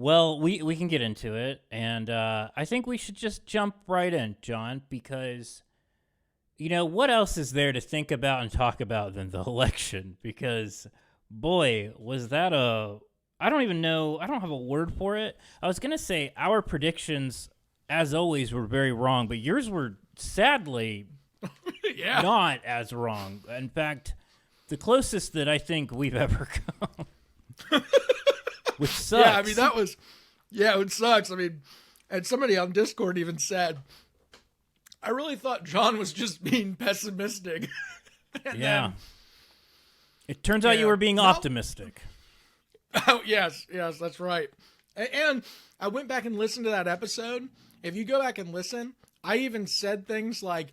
Well, we can get into it, and I think we should just jump right in, John, because what else is there to think about and talk about than the election? Because boy, was that a I don't even know. I don't have a word for it. I was gonna say our predictions, as always, were very wrong, but yours were sadly Yeah. not as wrong. In fact, the closest that I think we've ever come. Which sucks. Yeah, I mean, it sucks. I mean, and somebody on Discord even said, I really thought John was just being pessimistic. Yeah. It turns out you were being optimistic. Oh, yes, that's right. And I went back and listened to that episode. If you go back and listen, I even said things like,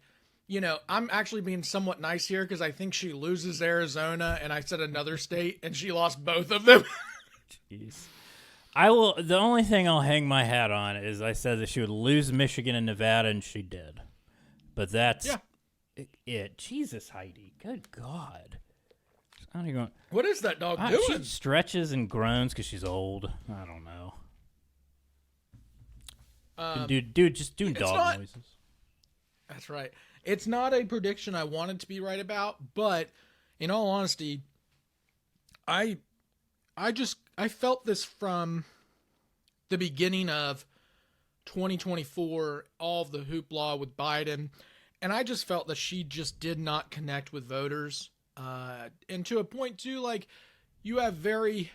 I'm actually being somewhat nice here because I think she loses Arizona, and I said another state, and she lost both of them. Jeez. The only thing I'll hang my hat on is I said that she would lose Michigan and Nevada, and she did. But that's it. Jesus, Heidi. Good God. I don't even, What is that dog doing? She stretches and groans because she's old. I don't know. Dude, just doing dog noises. That's right. It's not a prediction I wanted to be right about, but in all honesty, I felt this from the beginning of 2024, all of the hoopla with Biden, and I just felt that she just did not connect with voters. And to a point too, like, you have very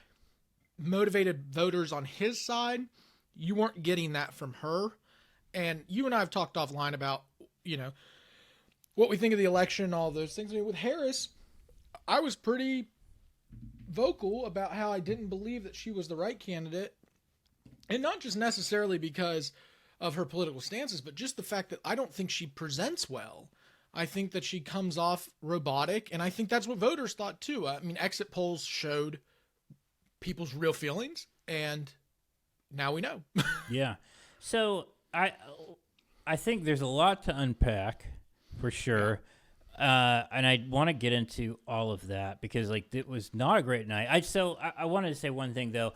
motivated voters on his side. You weren't getting that from her. And you and I have talked offline about, what we think of the election, all those things. I mean, with Harris, I was pretty vocal about how I didn't believe that she was the right candidate. And not just necessarily because of her political stances, but just the fact that I don't think she presents well. I think that she comes off robotic, and I think that's what voters thought too. I mean, exit polls showed people's real feelings, and now we know. Yeah. So I think there's a lot to unpack for sure. And I want to get into all of that because it was not a great night. I wanted to say one thing though.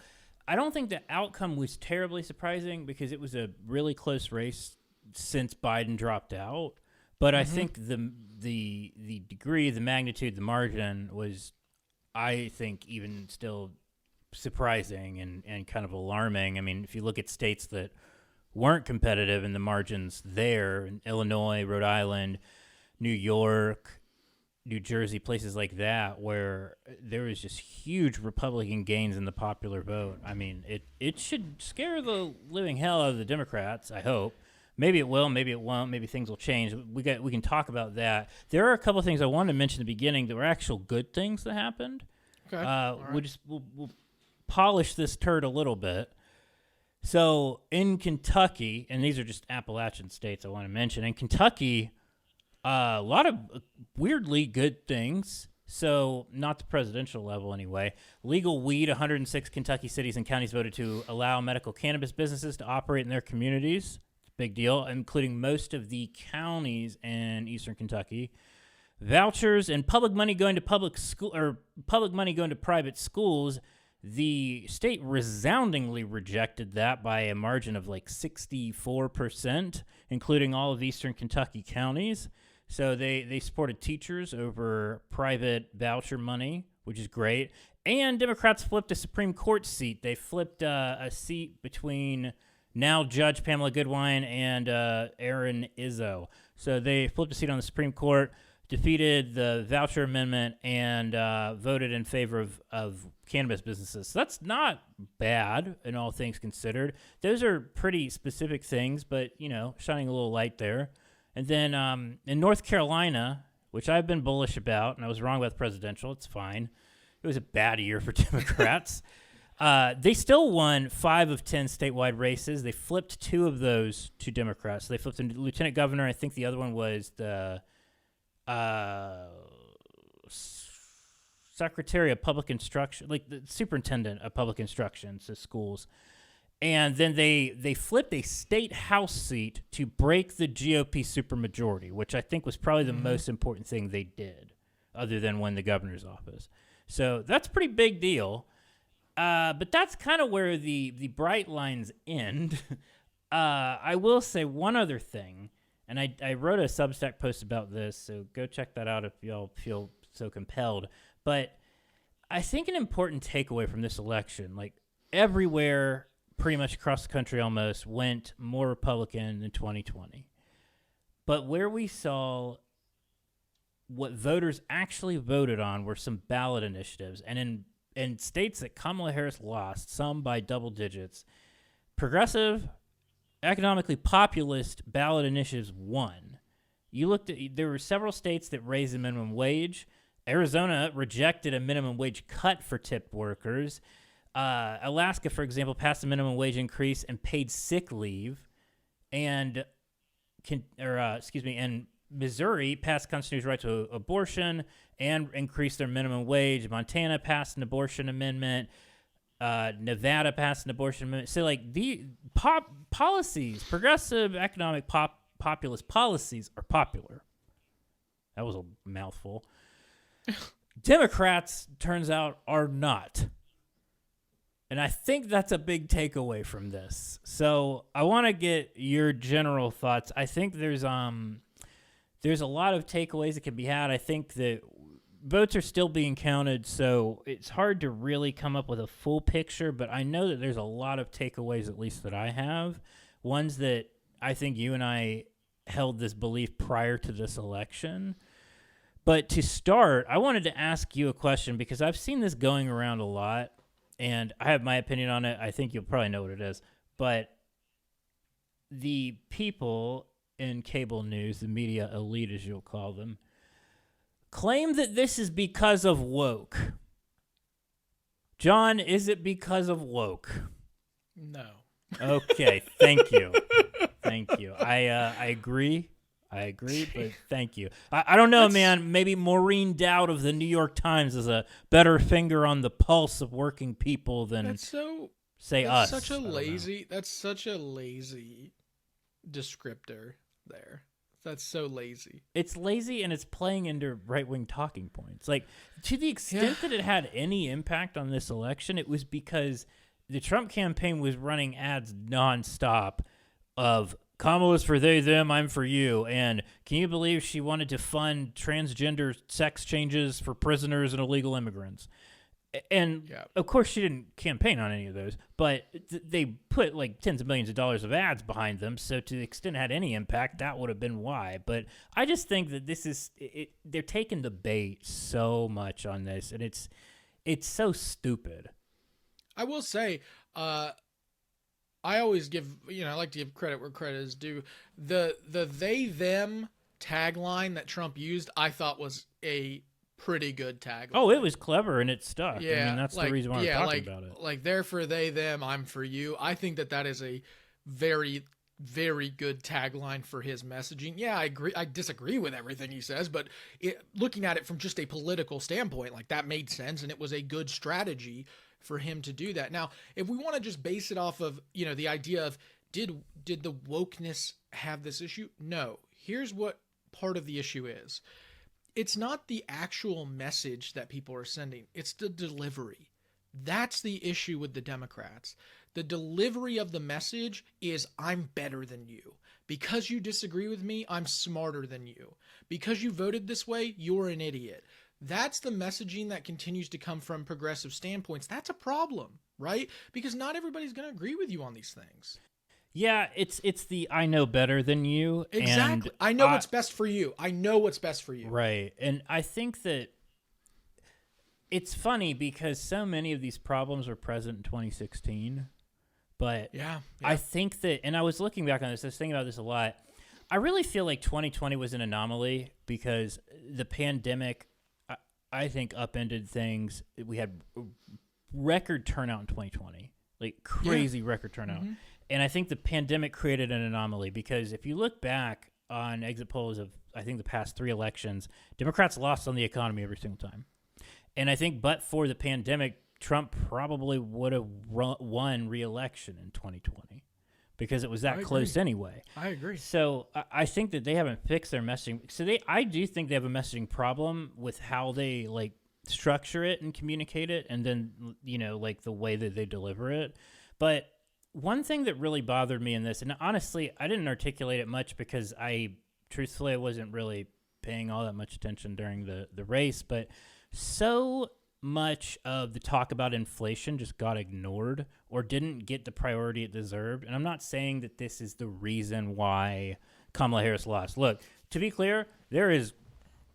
I don't think the outcome was terribly surprising because it was a really close race since Biden dropped out. But I think the degree, the magnitude, the margin was, I think, even still surprising and kind of alarming. I mean, if you look at states that weren't competitive in the margins there, in Illinois, Rhode Island, New York, New Jersey, places like that, where there was just huge Republican gains in the popular vote. I mean, it should scare the living hell out of the Democrats, I hope. Maybe it will, maybe it won't, maybe things will change. We can talk about that. There are a couple of things I wanted to mention at the beginning that were actual good things that happened. Okay. All right. We'll polish this turd a little bit. So in Kentucky, and these are just Appalachian states I want to mention, in Kentucky, a lot of weirdly good things. So not the presidential level anyway. Legal weed, 106 Kentucky cities and counties voted to allow medical cannabis businesses to operate in their communities. Big deal, including most of the counties in eastern Kentucky. Vouchers and public money going to public school or public money going to private schools. The state resoundingly rejected that by a margin of 64%, including all of eastern Kentucky counties. So they supported teachers over private voucher money, which is great. And Democrats flipped a Supreme Court seat. They flipped a seat between now Judge Pamela Goodwine and Aaron Izzo. So they flipped a seat on the Supreme Court, defeated the voucher amendment, and voted in favor of cannabis businesses. So that's not bad in all things considered. Those are pretty specific things, but, shining a little light there. And then in North Carolina, which I've been bullish about, and I was wrong about the presidential, it's fine. It was a bad year for Democrats. They still won 5 of 10 statewide races. They flipped 2 of those to Democrats. So they flipped a lieutenant governor. I think the other one was the secretary of public instruction, the superintendent of public instruction to schools. And then they flipped a state house seat to break the GOP supermajority, which I think was probably the most important thing they did, other than win the governor's office. So that's a pretty big deal. But that's kind of where the bright lines end. I will say one other thing, and I wrote a Substack post about this, so go check that out if y'all feel so compelled. But I think an important takeaway from this election, like everywhere, pretty much across the country almost, went more Republican in 2020. But where we saw what voters actually voted on were some ballot initiatives. And in states that Kamala Harris lost, some by double digits, progressive, economically populist ballot initiatives won. You looked at, there were several states that raised the minimum wage. Arizona rejected a minimum wage cut for tipped workers. Alaska, for example, passed a minimum wage increase and paid sick leave. And Missouri passed constitutional right to abortion and increased their minimum wage. Montana passed an abortion amendment. Nevada passed an abortion amendment. So, like, the policies, progressive economic populist policies are popular. That was a mouthful. Democrats, turns out, are not. And I think that's a big takeaway from this. So I want to get your general thoughts. I think there's a lot of takeaways that can be had. I think that votes are still being counted, so it's hard to really come up with a full picture, but I know that there's a lot of takeaways, at least that I have, ones that I think you and I held this belief prior to this election. But to start, I wanted to ask you a question because I've seen this going around a lot, and I have my opinion on it. I think you'll probably know what it is. But the people in cable news, the media elite, as you'll call them, claim that this is because of woke. John, is it because of woke? No. Okay, thank you. Thank you. I agree. But thank you. I don't know, man. Maybe Maureen Dowd of the New York Times is a better finger on the pulse of working people than us. That's such a lazy descriptor there. That's so lazy. It's lazy, and it's playing into right-wing talking points. Like, to the extent that it had any impact on this election, it was because the Trump campaign was running ads nonstop of Kamala's for they, them, I'm for you. And can you believe she wanted to fund transgender sex changes for prisoners and illegal immigrants? And, of course, she didn't campaign on any of those, but they put, like, tens of millions of dollars of ads behind them, so to the extent it had any impact, that would have been why. But I just think that this is they're taking the bait so much on this, and it's so stupid. I will say, I always give, I like to give credit where credit is due. The they, them tagline that Trump used, I thought was a pretty good tagline. Oh, it was clever and it stuck. Yeah, I mean, that's the reason why I'm talking about it. Like, they're for they, them, I'm for you. I think that is a very, very good tagline for his messaging. Yeah, I agree. I disagree with everything he says, but looking at it from just a political standpoint, like, that made sense, and it was a good strategy for him to do that. Now, if we want to just base it off of, the idea of did the wokeness have this issue? No. Here's what part of the issue is. It's not the actual message that people are sending. It's the delivery. That's the issue with the Democrats. The delivery of the message is, I'm better than you. Because you disagree with me, I'm smarter than you. Because you voted this way, you're an idiot. That's the messaging that continues to come from progressive standpoints. That's a problem, right? Because not everybody's going to agree with you on these things. Yeah, it's the I know better than you. Exactly. And I know what's best for you. I know what's best for you. Right. And I think that it's funny because so many of these problems were present in 2016. But I think that, and I was looking back on this, I was thinking about this a lot. I really feel like 2020 was an anomaly because the pandemic, I think, upended things. We had record turnout in 2020, like crazy record turnout. Mm-hmm. And I think the pandemic created an anomaly because if you look back on exit polls of, I think, the past 3 elections, Democrats lost on the economy every single time. And I think but for the pandemic, Trump probably would have won re-election in 2020 because it was that close anyway. I agree. So I think that they haven't fixed their messaging. So I do think they have a messaging problem with how they structure it and communicate it, and then, like the way that they deliver it. But one thing that really bothered me in this, and honestly, I didn't articulate it much because truthfully, I wasn't really paying all that much attention during the race, but so much of the talk about inflation just got ignored or didn't get the priority it deserved. And I'm not saying that this is the reason why Kamala Harris lost. Look, to be clear, there is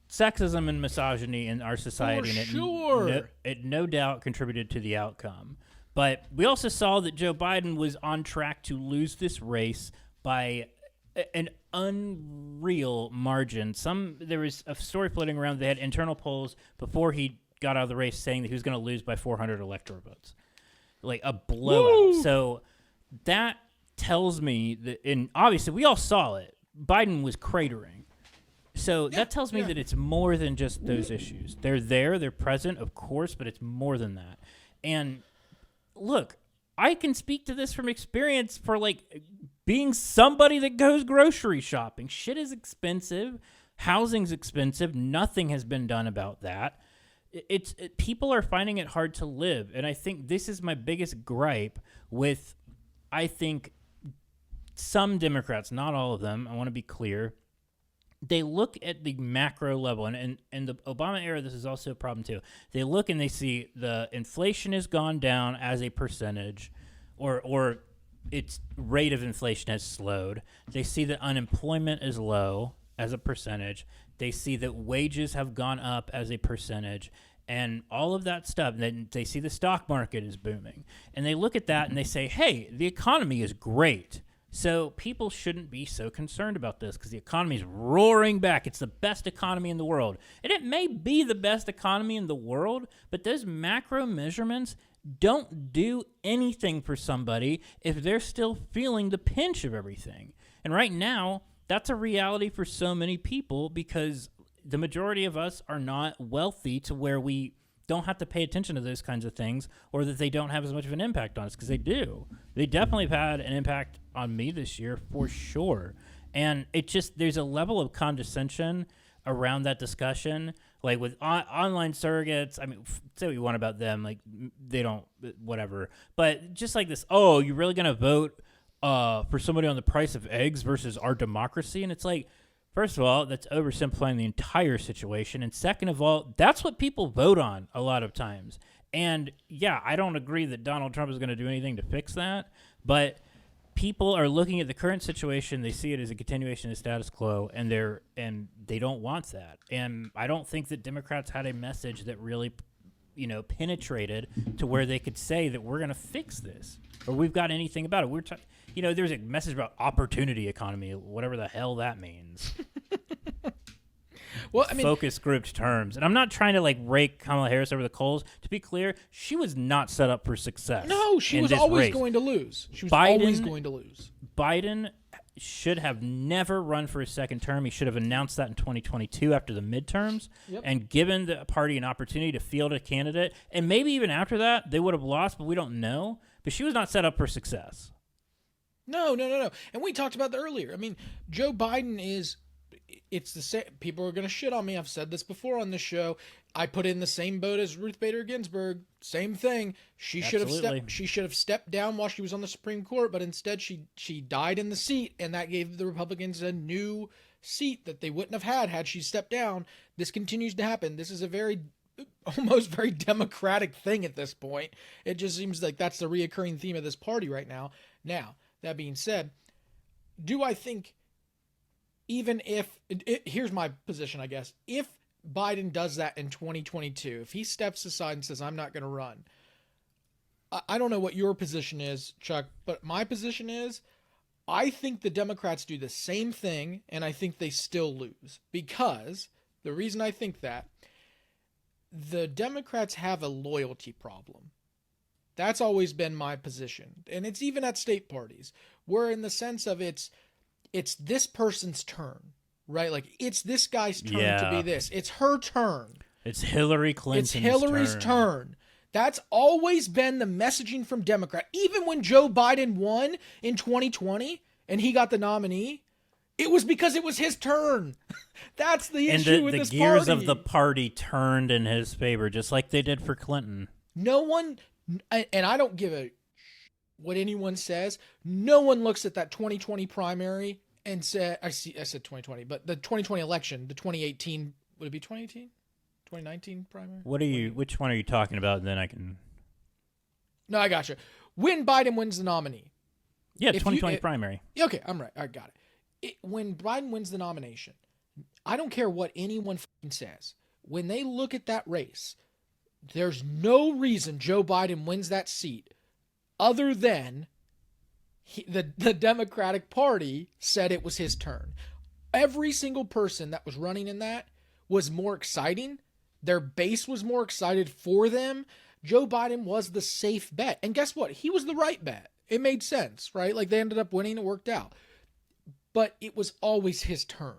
sexism and misogyny in our society, and it no doubt contributed to the outcome. But we also saw that Joe Biden was on track to lose this race by an unreal margin. There was a story floating around. They had internal polls before he got out of the race saying that he was going to lose by 400 electoral votes, like a blowout. Woo! So that tells me that, and obviously we all saw it, Biden was cratering. So that tells me that it's more than just those issues. They're there, they're present, of course, but it's more than that. And look, I can speak to this from experience for like being somebody that goes grocery shopping. Shit is expensive. Housing's expensive. Nothing has been done about that. People are finding it hard to live. And I think this is my biggest gripe with, I think, some Democrats, not all of them, I want to be clear. They look at the macro level, and in the Obama era, this is also a problem too. They look and they see the inflation has gone down as a percentage, or its rate of inflation has slowed. They see that unemployment is low as a percentage. They see that wages have gone up as a percentage, and all of that stuff. Then they see the stock market is booming, and they look at that and they say, "Hey, the economy is great." So people shouldn't be so concerned about this because the economy is roaring back. It's the best economy in the world. And it may be the best economy in the world, but those macro measurements don't do anything for somebody if they're still feeling the pinch of everything. And right now, that's a reality for so many people because the majority of us are not wealthy to where we don't have to pay attention to those kinds of things, or that they don't have as much of an impact on us, because they do. They definitely have had an impact on me this year for sure. And it just, there's a level of condescension around that discussion, like with online surrogates. I mean, say what you want about them, like they don't, whatever. But just like this, oh, you're really going to vote for somebody on the price of eggs versus our democracy? And it's like, first of all, that's oversimplifying the entire situation. And second of all, that's what people vote on a lot of times. And yeah, I don't agree that Donald Trump is going to do anything to fix that. But people are looking at the current situation. They see it as a continuation of status quo, and they don't want that. And I don't think that Democrats had a message that really, penetrated to where they could say that we're going to fix this or we've got anything about it. There's a message about opportunity economy, whatever the hell that means. Well, I mean, focus grouped terms. And I'm not trying to rake Kamala Harris over the coals. To be clear, she was not set up for success. No, she was always going to lose. She was always going to lose. Biden should have never run for a second term. He should have announced that in 2022 after the midterms and given the party an opportunity to field a candidate. And maybe even after that, they would have lost, but we don't know. But she was not set up for success. No. And we talked about that earlier. I mean, Joe Biden it's the same. People are going to shit on me. I've said this before on this show. I put in the same boat as Ruth Bader Ginsburg. Same thing. She should have stepped down while she was on the Supreme Court, but instead she died in the seat, and that gave the Republicans a new seat that they wouldn't have had she stepped down. This continues to happen. This is a almost very democratic thing at this point. It just seems like that's the reoccurring theme of this party right now. Now, that being said, do I think even if here's my position, I guess, if Biden does that in 2022, if he steps aside and says, I'm not going to run, I don't know what your position is, Chuck, but my position is I think the Democrats do the same thing, and I think they still lose. Because the reason I think that, the Democrats have a loyalty problem. That's always been my position. And it's even at state parties, where in the sense of it's this person's turn, right? Like, it's this guy's turn to be this. It's her turn. It's Hillary Clinton's turn. It's Hillary's turn. That's always been the messaging from Democrat. Even when Joe Biden won in 2020 and he got the nominee, It was because it was his turn. That's the And issue with the this gears party. of the party turned in his favor, just like they did for Clinton. No one, and I don't give a what anyone says. No one looks at that 2020 primary and said, I said 2020, but the 2020 election, the 2018, would it be 2018? 2019 primary? Which one are you talking about? And then I can. No, I got you. When Biden wins the nominee. Yeah, 2020 primary. Okay, I'm right. I got it. When Biden wins the nomination, I don't care what anyone says. When they look at that race, there's no reason Joe Biden wins that seat other than the Democratic Party said it was his turn. Every single person that was running in that was more exciting. Their base was more excited for them. Joe Biden was the safe bet. And guess what? He was the right bet. It made sense, right? Like they ended up winning. It worked out. But it was always his turn.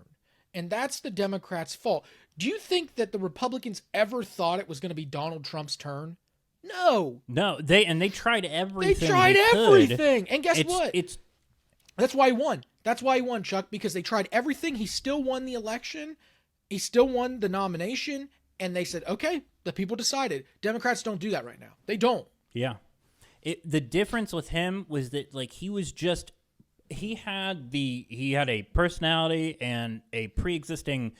And that's the Democrats' fault. Do you think that the Republicans ever thought it was going to be Donald Trump's turn? No. No, they tried everything. They tried everything. And guess It's- what? It's That's why he won. That's why he won, Chuck, because they tried everything. He still won the election. He still won the nomination. And they said, okay, the people decided. Democrats don't do that right now. They don't. Yeah. The difference with him was that like he had a personality and a pre-existing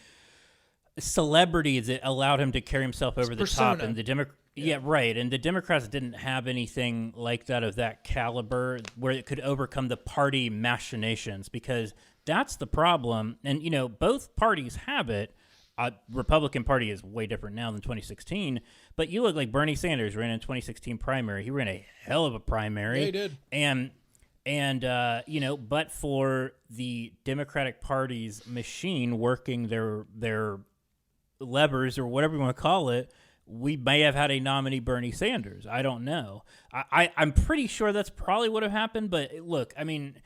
celebrity that allowed him to carry himself over the top, and and the Democrats didn't have anything like that of that caliber where it could overcome the party machinations, because that's the problem. And both parties have it. Republican Party is way different now than 2016, but you look like Bernie Sanders ran in 2016 primary. He ran a hell of a primary. Yeah, he did. And but for the Democratic Party's machine working their levers or whatever you want to call it, we may have had a nominee Bernie Sanders. I don't know. I'm pretty sure that's probably what have happened. But look, I mean,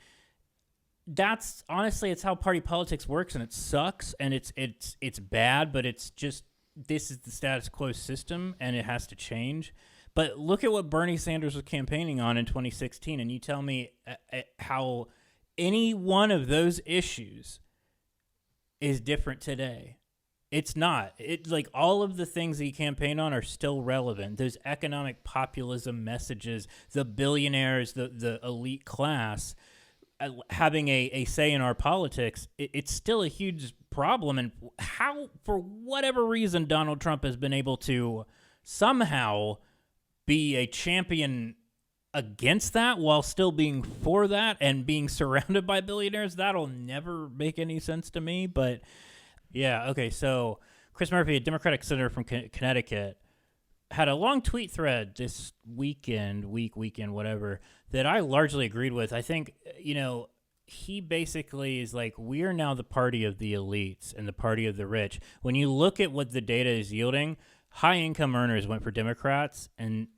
that's honestly, it's how party politics works, and it sucks, and it's bad, but it's just, this is the status quo system, and it has to change. But look at what Bernie Sanders was campaigning on in 2016, and you tell me how any one of those issues is different today. It's not. It's like all of the things that he campaigned on are still relevant. Those economic populism messages, the billionaires, the elite class having a say in our politics, it's still a huge problem. And how, for whatever reason, Donald Trump has been able to somehow be a champion against that while still being for that and being surrounded by billionaires, that'll never make any sense to me. But yeah, okay, so Chris Murphy, a Democratic senator from Connecticut, had a long tweet thread this weekend, whatever, that I largely agreed with. I think, he basically is like, we are now the party of the elites and the party of the rich. When you look at what the data is yielding, high-income earners went for Democrats and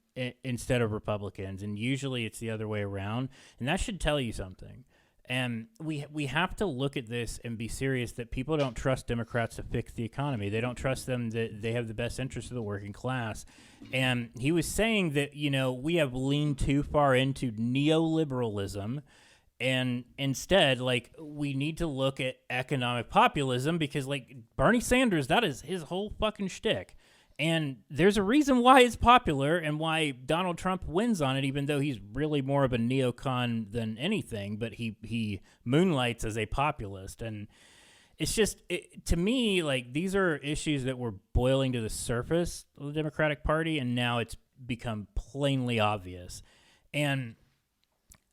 instead of Republicans, and usually it's the other way around, and that should tell you something. And we have to look at this and be serious that people don't trust Democrats to fix the economy. They don't trust them that they have the best interest of the working class. And he was saying that, we have leaned too far into neoliberalism, and instead, like, we need to look at economic populism, because, like, Bernie Sanders, that is his whole fucking shtick. And there's a reason why it's popular and why Donald Trump wins on it, even though he's really more of a neocon than anything, but he moonlights as a populist. And it's just, to me, like, these are issues that were boiling to the surface of the Democratic Party, and now it's become plainly obvious. And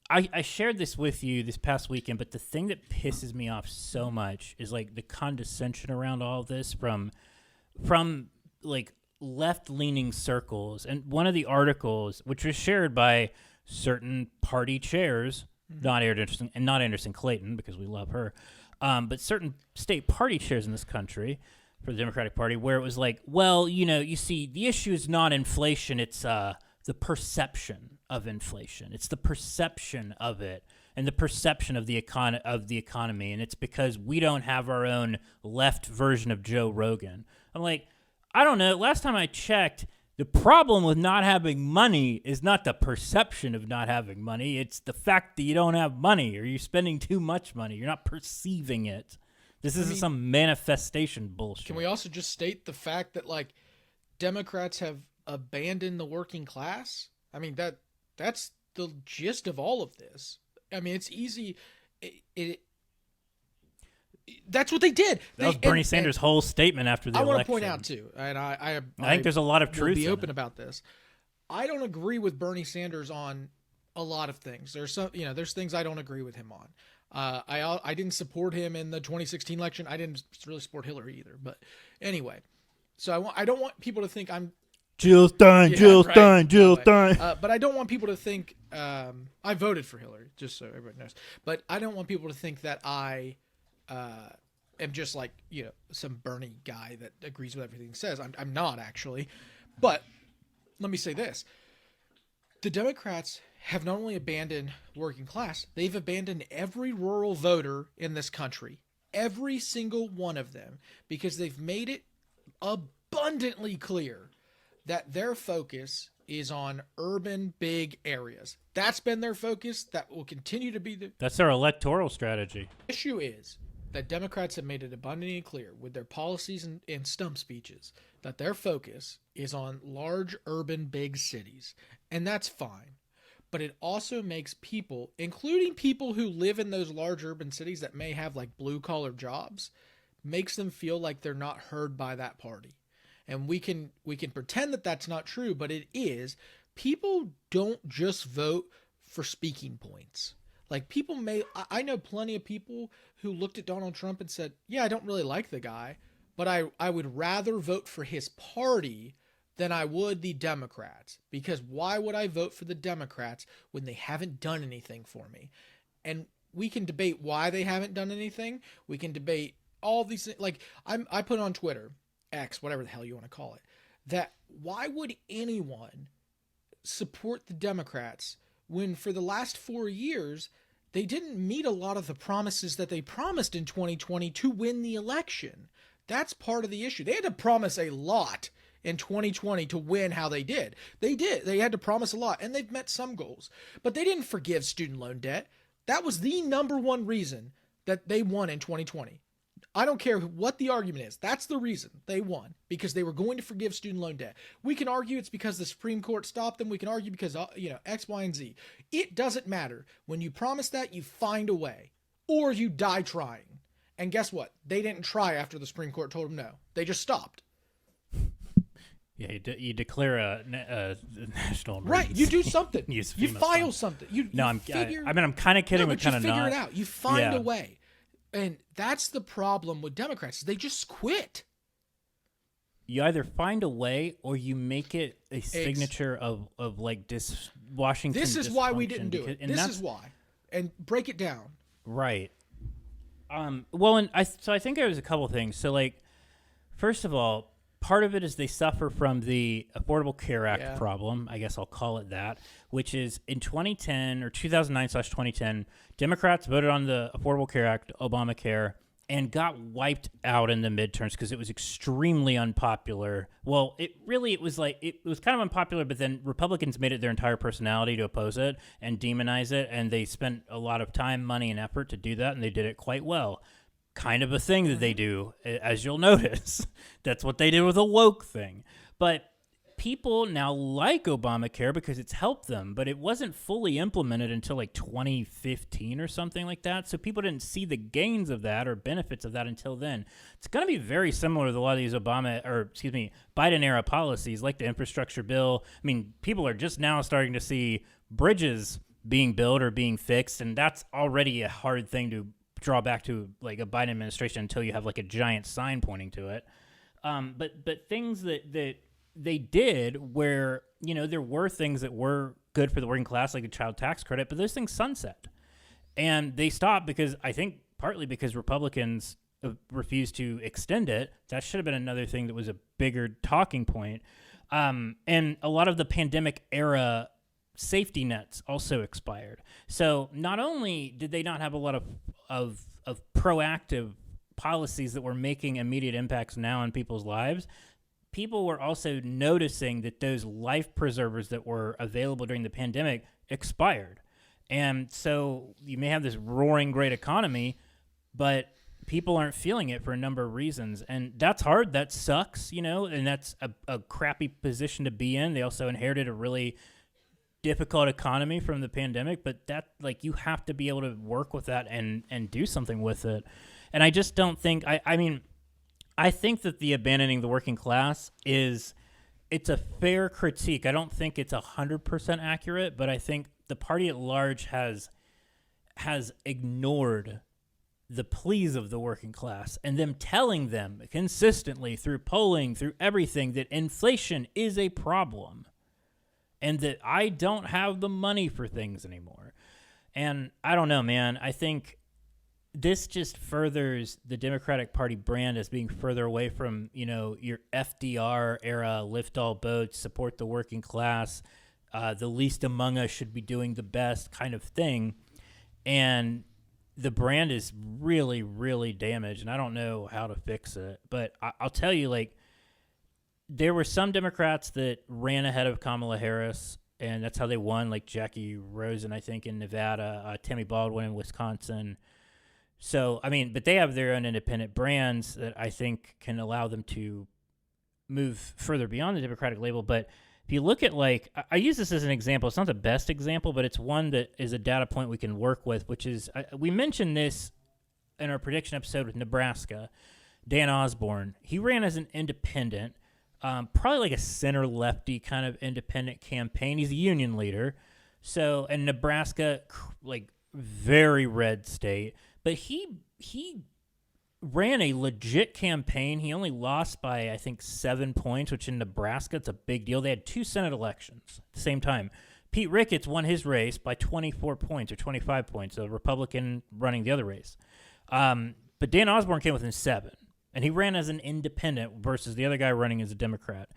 I shared this with you this past weekend, but the thing that pisses me off so much is, like, the condescension around all of this from like left-leaning circles. And one of the articles, which was shared by certain party chairs, not Anderson Clayton, because we love her, but certain state party chairs in this country for the Democratic Party, where it was like, well, you see, the issue is not inflation, it's the perception of inflation. It's the perception of it and the perception of the economy, and it's because we don't have our own left version of Joe Rogan. I'm like, I don't know. Last time I checked, The problem with not having money is not the perception of not having money. It's the fact that you don't have money or you're spending too much money. You're not perceiving it. This isn't some manifestation bullshit. Can we also just state the fact that, like, Democrats have abandoned the working class? I mean, that's the gist of all of this. I mean, it's easy. That's what they did. That was Bernie Sanders' whole statement after the election. I want to point out, too, and I think there's a lot of truth. Be open about this. I don't agree with Bernie Sanders on a lot of things. There's things I don't agree with him on. I didn't support him in the 2016 election. I didn't really support Hillary either. But anyway, so I don't want people to think I'm Jill Stein. But I don't want people to think I voted for Hillary, just so everybody knows. But I don't want people to think that I am just like, some Bernie guy that agrees with everything he says. I'm not, actually. But let me say this. The Democrats have not only abandoned working class, they've abandoned every rural voter in this country. Every single one of them. Because they've made it abundantly clear that their focus is on urban big areas. That's been their focus. That will continue to be That's their electoral strategy. The issue is that Democrats have made it abundantly clear with their policies and stump speeches that their focus is on large urban big cities. And that's fine. But it also makes people, including people who live in those large urban cities that may have like blue collar jobs, makes them feel like they're not heard by that party. And we can pretend that that's not true, but it is. People don't just vote for speaking points. Like, I know plenty of people who looked at Donald Trump and said, yeah, I don't really like the guy, but I would rather vote for his party than I would the Democrats. Because why would I vote for the Democrats when they haven't done anything for me? And we can debate why they haven't done anything. We can debate all these things. Like, I put on Twitter, X, whatever the hell you want to call it, that why would anyone support the Democrats when for the last 4 years they didn't meet a lot of the promises that they promised in 2020 to win the election? That's part of the issue. They had to promise a lot in 2020 to win how they did. They did. They had to promise a lot, and they've met some goals. But they didn't forgive student loan debt. That was the number one reason that they won in 2020. I don't care what the argument is. That's the reason they won, because they were going to forgive student loan debt. We can argue it's because the Supreme Court stopped them. We can argue because, X, Y, and Z. It doesn't matter. When you promise that, you find a way, or you die trying. And guess what? They didn't try after the Supreme Court told them no. They just stopped. Yeah, you declare a national emergency. Right, you do something. You file something. I'm kind of kidding, but kind of not. You figure it out. You find a way. And that's the problem with Democrats. They just quit. You either find a way or you make it a signature of like Washington. This is why we didn't do it. This is why. And break it down. Right. Well, I think there was a couple things. So, like, first of all, part of it is they suffer from the Affordable Care Act problem. I guess I'll call it that, which is in 2010 or 2009/2010, Democrats voted on the Affordable Care Act, Obamacare, and got wiped out in the midterms because it was extremely unpopular. Well, it was kind of unpopular, but then Republicans made it their entire personality to oppose it and demonize it, and they spent a lot of time, money, and effort to do that, and they did it quite well. Kind of a thing that they do, as you'll notice. That's what they did with a woke thing. But people now like Obamacare because it's helped them, but it wasn't fully implemented until like 2015 or something like that. So people didn't see the gains of that or benefits of that until then. It's going to be very similar with a lot of these Biden era policies like the infrastructure bill. I mean, people are just now starting to see bridges being built or being fixed, and that's already a hard thing to draw back to like a Biden administration until you have like a giant sign pointing to it. But things that they did where, there were things that were good for the working class, like a child tax credit, but those things sunset. And they stopped because I think partly because Republicans refused to extend it. That should have been another thing that was a bigger talking point. And a lot of the pandemic era safety nets also expired. So not only did they not have a lot of proactive policies that were making immediate impacts now in people's lives, people were also noticing that those life preservers that were available during the pandemic expired. And so you may have this roaring great economy, but people aren't feeling it for a number of reasons. And that's hard. That sucks, and that's a crappy position to be in. They also inherited a really difficult economy from the pandemic, but that, like, you have to be able to work with that and do something with it. And I just don't think, I think that the abandoning the working class it's a fair critique. I don't think it's 100% accurate, but I think the party at large has ignored the pleas of the working class and them telling them consistently through polling, through everything, that inflation is a problem and that I don't have the money for things anymore. And I don't know, man. I think this just furthers the Democratic Party brand as being further away from, your FDR era, lift all boats, support the working class, the least among us should be doing the best kind of thing. And the brand is really, really damaged, and I don't know how to fix it. But I'll tell you, like, there were some Democrats that ran ahead of Kamala Harris, and that's how they won, like Jackie Rosen, I think, in Nevada, Tammy Baldwin in Wisconsin. So, but they have their own independent brands that I think can allow them to move further beyond the Democratic label. But if you look at, like, I use this as an example. It's not the best example, but it's one that is a data point we can work with, which is, we mentioned this in our prediction episode with Nebraska. Dan Osborne, he ran as an independent, probably like a center-lefty kind of independent campaign. He's a union leader. So, and Nebraska, like, very red state. But he ran a legit campaign. He only lost by, I think, 7 points, which in Nebraska, it's a big deal. They had 2 Senate elections at the same time. Pete Ricketts won his race by 24 points or 25 points, a Republican running the other race. But Dan Osborne came within 7, and he ran as an independent versus the other guy running as a Democrat.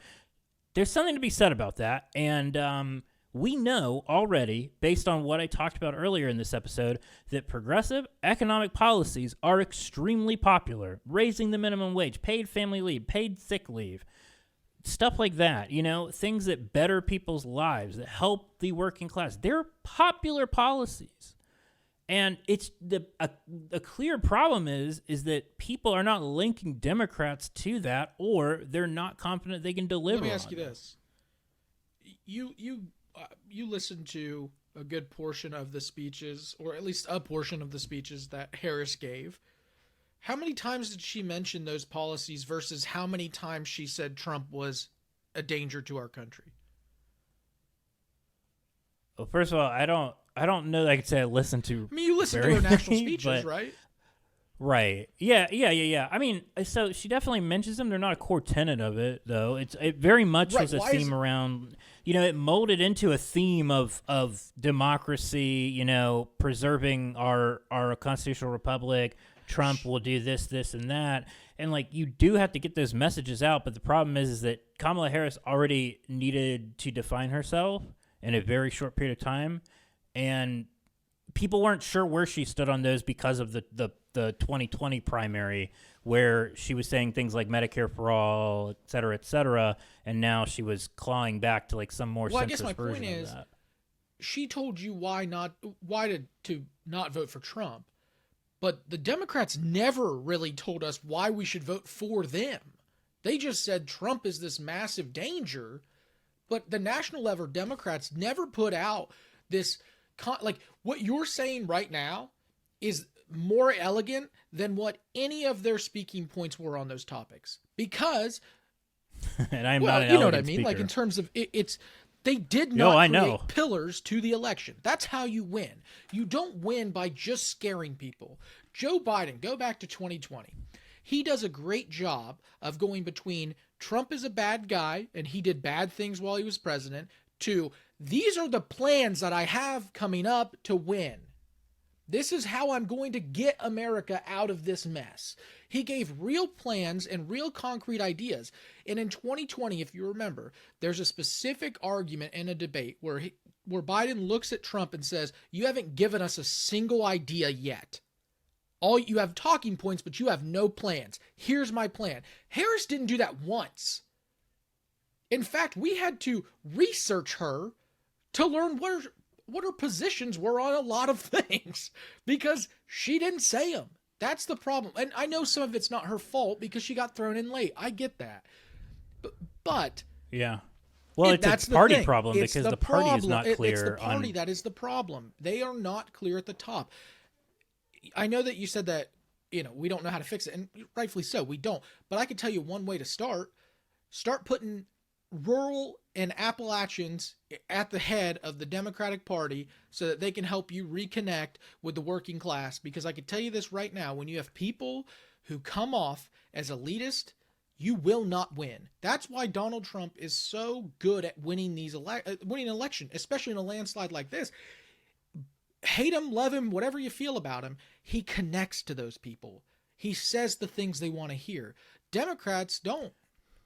There's something to be said about that, and we know already, based on what I talked about earlier in this episode, that progressive economic policies are extremely popular. Raising the minimum wage, paid family leave, paid sick leave, stuff like that, things that better people's lives, that help the working class. They're popular policies. And it's a clear problem is that people are not linking Democrats to that, or they're not confident they can deliver. Let me ask you this. You listened to a good portion of the speeches, or at least a portion of the speeches that Harris gave. How many times did she mention those policies versus how many times she said Trump was a danger to our country? Well, first of all, I don't know that I could say I listened to. You listened to her national speeches, right? Right. Yeah. So she definitely mentions them. They're not a core tenet of it, though. It very much was a theme around, it molded into a theme of democracy, preserving our constitutional republic. Trump will do this, and that. And, like, you do have to get those messages out. But the problem is that Kamala Harris already needed to define herself in a very short period of time. And people weren't sure where she stood on those because of the 2020 primary, where she was saying things like Medicare for all, et cetera, and now she was clawing back to, like, some more senseless version of that. Well, I guess my point is, she told you why to not vote for Trump, but the Democrats never really told us why we should vote for them. They just said Trump is this massive danger, but the national level Democrats never put out this, like, what you're saying right now is more elegant than what any of their speaking points were on those topics. Because, and I'm not an you know what I mean? speaker. Like, in terms of they did not create pillars to the election. That's how you win. You don't win by just scaring people. Joe Biden, go back to 2020. He does a great job of going between Trump is a bad guy and he did bad things while he was president to these are the plans that I have coming up to win. This is how I'm going to get America out of this mess. He gave real plans and real concrete ideas. And in 2020, if you remember, there's a specific argument in a debate where Biden looks at Trump and says, you haven't given us a single idea yet. All you have talking points, but you have no plans. Here's my plan. Harris didn't do that once. In fact, we had to research her to learn what her positions were on a lot of things because she didn't say them. That's the problem. And I know some of it's not her fault because she got thrown in late. I get that. But yeah. Well, that's a party the problem it's because the party is not clear. It's the party that is the problem. They are not clear at the top. I know that you said that, we don't know how to fix it, and rightfully so, we don't. But I can tell you one way to start. Start putting rural and Appalachians at the head of the Democratic Party so that they can help you reconnect with the working class. Because I can tell you this right now, when you have people who come off as elitist, you will not win. That's why Donald Trump is so good at winning winning an election, especially in a landslide like this. Hate him, love him, whatever you feel about him, he connects to those people. He says the things they want to hear. Democrats don't.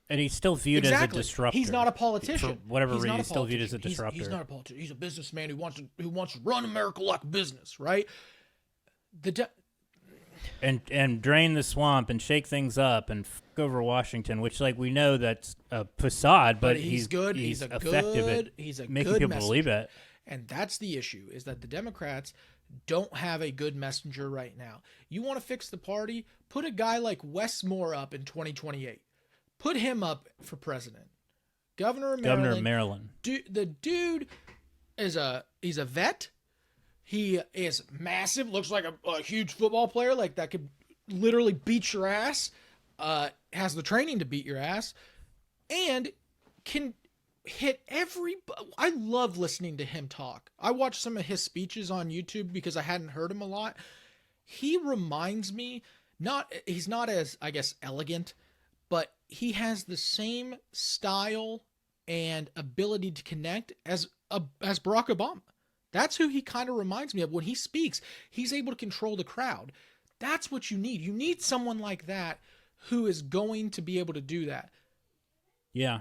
And he's still viewed as a disruptor. He's not a politician. For whatever reason, he's still viewed as a disruptor. He's not a politician. He's a businessman who wants to run America like business, right? And drain the swamp and shake things up and fuck over Washington, which we know that's a facade, but he's good. He's effective at making people believe it. And that's the issue, is that the Democrats don't have a good messenger right now. You want to fix the party? Put a guy like Wes Moore up in 2028. Put him up for president. Governor of Maryland. The dude he's a vet. He is massive, looks like a huge football player, like that could literally beat your ass, has the training to beat your ass, and can hit I love listening to him talk. I watched some of his speeches on YouTube because I hadn't heard him a lot. He reminds me, he's not as, I guess, elegant, but he has the same style and ability to connect as Barack Obama. That's who he kind of reminds me of. When he speaks, he's able to control the crowd. That's what you need. You need someone like that who is going to be able to do that. Yeah.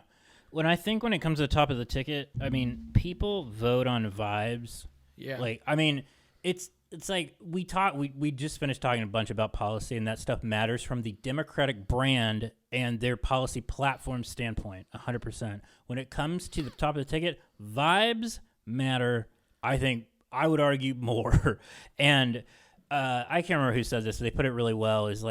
When it comes to the top of the ticket, people vote on vibes. Yeah. It's like we just finished talking a bunch about policy, and that stuff matters from the Democratic brand and their policy platform standpoint, 100%. When it comes to the top of the ticket, vibes matter, I think, I would argue, more. And I can't remember who said this, but they put it really well, is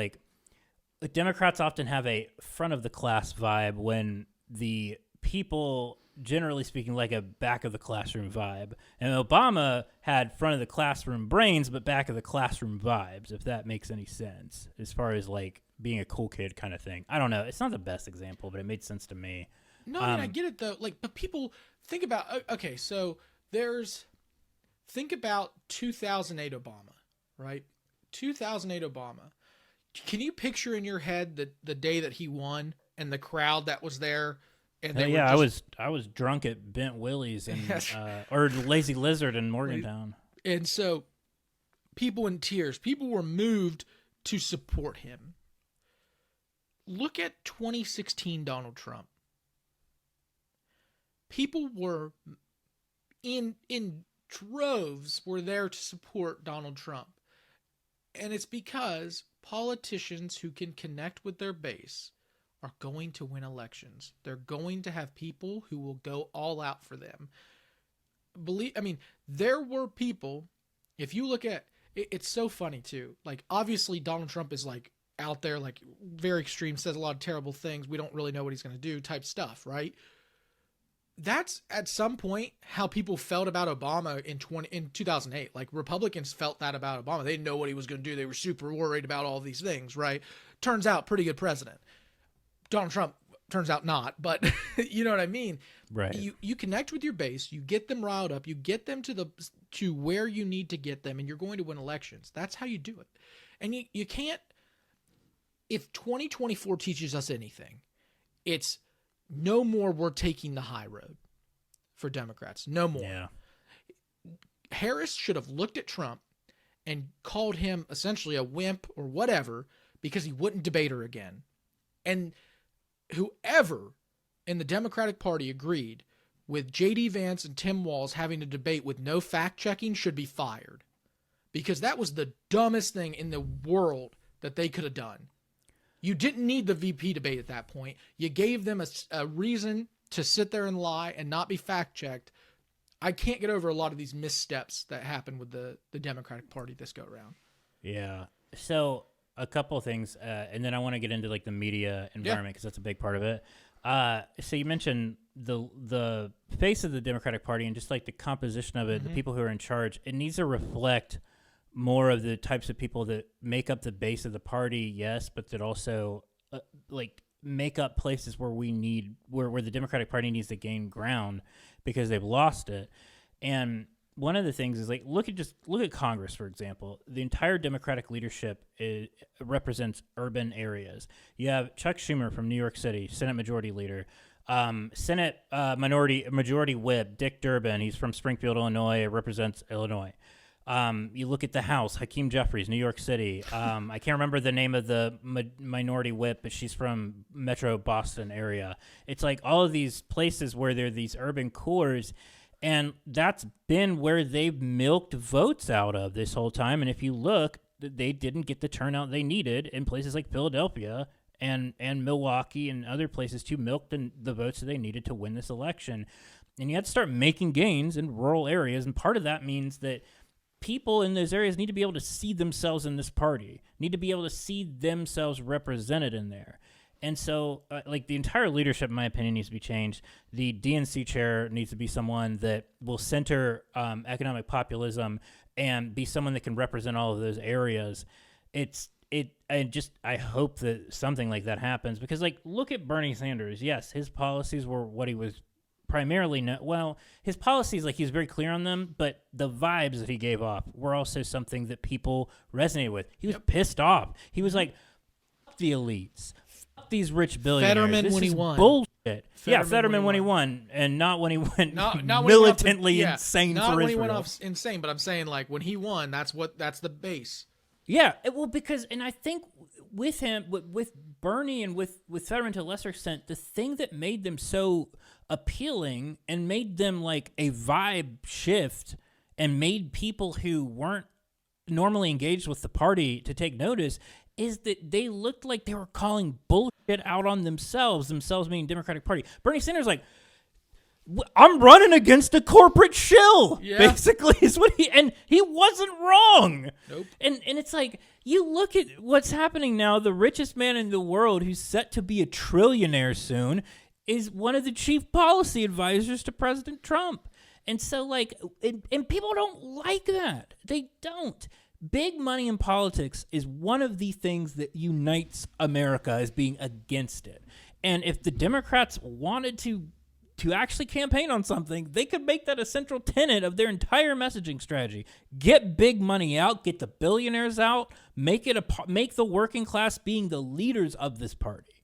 Democrats often have a front of the class vibe when the people, generally speaking, like a back of the classroom vibe. And Obama had front of the classroom brains, but back of the classroom vibes, if that makes any sense, as far as being a cool kid kind of thing. I don't know. It's not the best example, but it made sense to me. No, I get it though. But people think about, okay, so think about 2008 Obama, right? 2008 Obama. Can you picture in your head the day that he won and the crowd that was there? And I was drunk at Bent Willie's and or Lazy Lizard in Morgantown. And so people in tears, people were moved to support him. Look at 2016 Donald Trump. People were in droves were there to support Donald Trump. And it's because politicians who can connect with their base are going to win elections. They're going to have people who will go all out for them. There were people, if you look at, it's so funny too. Obviously Donald Trump is out there, very extreme, says a lot of terrible things. We don't really know what he's going to do type stuff, right? That's at some point how people felt about Obama in 2008. Republicans felt that about Obama. They didn't know what he was going to do. They were super worried about all these things, right? Turns out pretty good president. Donald Trump turns out not, but you know what I mean? Right. You connect with your base, you get them riled up, you get them to where you need to get them, and you're going to win elections. That's how you do it. And you can't, if 2024 teaches us anything, it's no more we're taking the high road for Democrats. No more. Yeah. Harris should have looked at Trump and called him essentially a wimp or whatever because he wouldn't debate her again. And whoever in the Democratic Party agreed with J.D. Vance and Tim Walz having a debate with no fact-checking should be fired. Because that was the dumbest thing in the world that they could have done. You didn't need the VP debate at that point. You gave them a reason to sit there and lie and not be fact checked. I can't get over a lot of these missteps that happened with the Democratic Party this go around. Yeah. So a couple of things, and then I want to get into like the media environment because that's a big part of it. So you mentioned the face of the Democratic Party and just like the composition of it, the people who are in charge. It needs to reflect more of the types of people that make up the base of the party, yes, but that also like make up places where where the Democratic Party needs to gain ground because they've lost it. And one of the things is like look at Congress, for example. The entire Democratic leadership represents urban areas. You have Chuck Schumer from New York City, Senate Majority Leader. Senate Majority Whip Dick Durbin. He's from Springfield, Illinois. Represents Illinois. You look at the House, Hakeem Jeffries, New York City. I can't remember the name of the minority whip, but she's from Metro Boston area. It's like all of these places where there are these urban cores, and that's been where they've milked votes out of this whole time. And if you look, they didn't get the turnout they needed in places like Philadelphia and Milwaukee and other places to milk the votes that they needed to win this election. And you had to start making gains in rural areas, and part of that means that people in those areas need to be able to see themselves in this party, need to be able to see themselves represented in there. And so, like, the entire leadership, in my opinion, needs to be changed. The DNC chair needs to be someone that will center economic populism and be someone that can represent all of those areas. I hope that something like that happens because, like, look at Bernie Sanders. Yes, his policies were what he was primarily his policies, like, he was very clear on them, but the vibes that he gave off were also something that people resonated with. He was pissed off. He was like, fuck the elites, fuck these rich billionaires. Fetterman this when is he won. Bullshit. Fetterman when he won, and not when he went not militantly insane not for when Israel. he went off insane, but I'm saying, like, when he won, that's the base. Yeah, and I think with him, with Bernie and with Fetterman to a lesser extent, the thing that made them so appealing and made them like a vibe shift and made people who weren't normally engaged with the party to take notice is that they looked like they were calling bullshit out on themselves being Democratic Party. Bernie Sanders like, I'm running against a corporate shill, basically, is what he wasn't wrong. Nope. And it's like, you look at what's happening now, the richest man in the world who's set to be a trillionaire soon is one of the chief policy advisors to President Trump. And so, like, and people don't like that. They don't. Big money in politics is one of the things that unites America as being against it. And if the Democrats wanted to actually campaign on something, they could make that a central tenet of their entire messaging strategy. Get big money out, get the billionaires out, make the working class being the leaders of this party.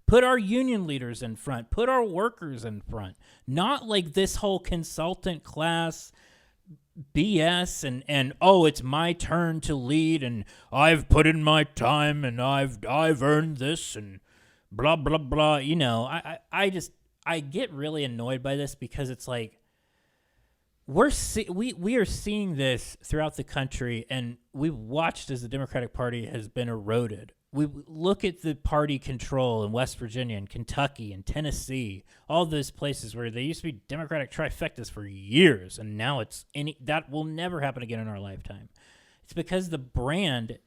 Put our union leaders in front, put our workers in front. Not like this whole consultant class BS and oh, it's my turn to lead and I've put in my time and I've earned this and blah blah blah. You know, I get really annoyed by this because it's like we are seeing this throughout the country, and we've watched as the Democratic Party has been eroded. We look at the party control in West Virginia and Kentucky and Tennessee, all those places where they used to be Democratic trifectas for years, and now that will never happen again in our lifetime. It's because the brand,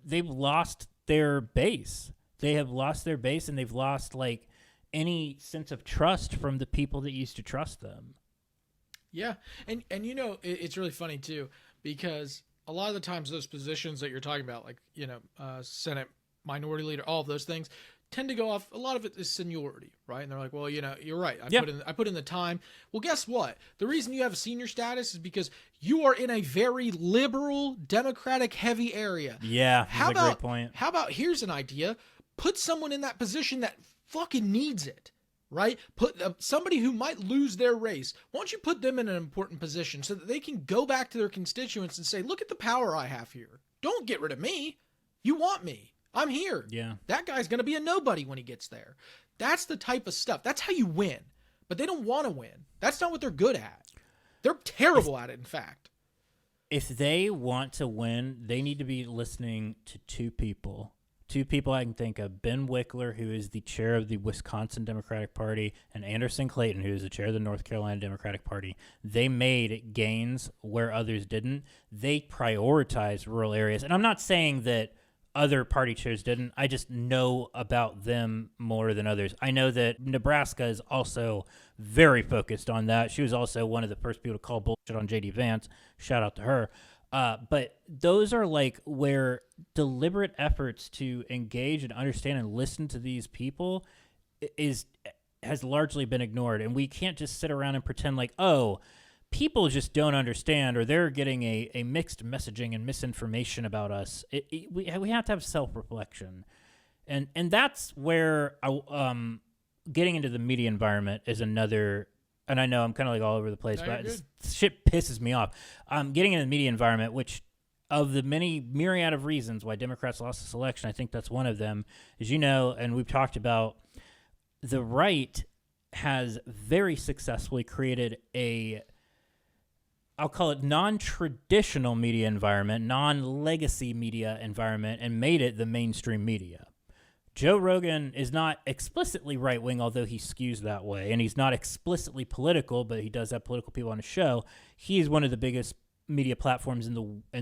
they've lost their base. They have lost their base, and they've lost like any sense of trust from the people that used to trust them. Yeah, and you know, it's really funny too, because a lot of the times those positions that you're talking about, like, you know, Senate minority leader, all of those things tend to go off. A lot of it is seniority, right? And they're like, well, you know, you're right. I put in the time. Well, guess what? The reason you have a senior status is because you are in a very liberal, Democratic heavy area. Yeah, that's a great point. How about, here's an idea. Put someone in that position that fucking needs it, right? Put somebody who might lose their race. Why don't you put them in an important position so that they can go back to their constituents and say, look at the power I have here. Don't get rid of me. You want me. I'm here. Yeah. That guy's going to be a nobody when he gets there. That's the type of stuff. That's how you win. But they don't want to win. That's not what they're good at. They're terrible at it, in fact. If they want to win, they need to be listening to two people. two people I can think of: Ben Wickler, who is the chair of the Wisconsin Democratic Party, and Anderson Clayton, who is the chair of the North Carolina Democratic Party. They made gains where others didn't. They prioritized rural areas. And I'm not saying that other party chairs didn't. I just know about them more than others. I know that Nebraska is also very focused on that. She was also one of the first people to call bullshit on J.D. Vance. Shout out to her. But those are like where deliberate efforts to engage and understand and listen to these people has largely been ignored. And we can't just sit around and pretend like, oh, people just don't understand, or they're getting a mixed messaging and misinformation about us. We have to have self-reflection. And that's where getting into the media environment is another. And I know I'm kind of like all over the place, but shit pisses me off. Getting in the media environment, which of the many myriad of reasons why Democrats lost this election, I think that's one of them. As you know, and we've talked about, the right has very successfully created I'll call it non-traditional media environment, non-legacy media environment, and made it the mainstream media. Joe Rogan is not explicitly right-wing, although he skews that way, and he's not explicitly political, but he does have political people on his show. He's one of the biggest media platforms in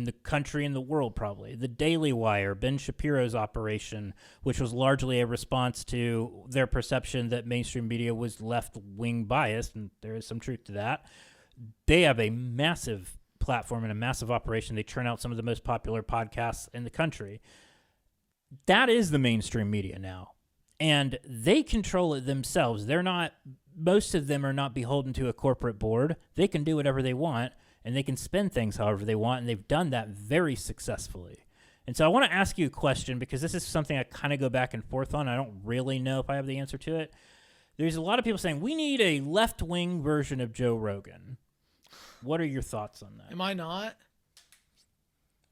the country and the world, probably. The Daily Wire, Ben Shapiro's operation, which was largely a response to their perception that mainstream media was left-wing biased, and there is some truth to that. They have a massive platform and a massive operation. They churn out some of the most popular podcasts in the country. That is the mainstream media now, and they control it themselves. Most of them are not beholden to a corporate board. They can do whatever they want, and they can spend things however they want, and they've done that very successfully. And so I want to ask you a question, because this is something I kind of go back and forth on. I don't really know if I have the answer to it. There's a lot of people saying, we need a left-wing version of Joe Rogan. What are your thoughts on that? Am I not?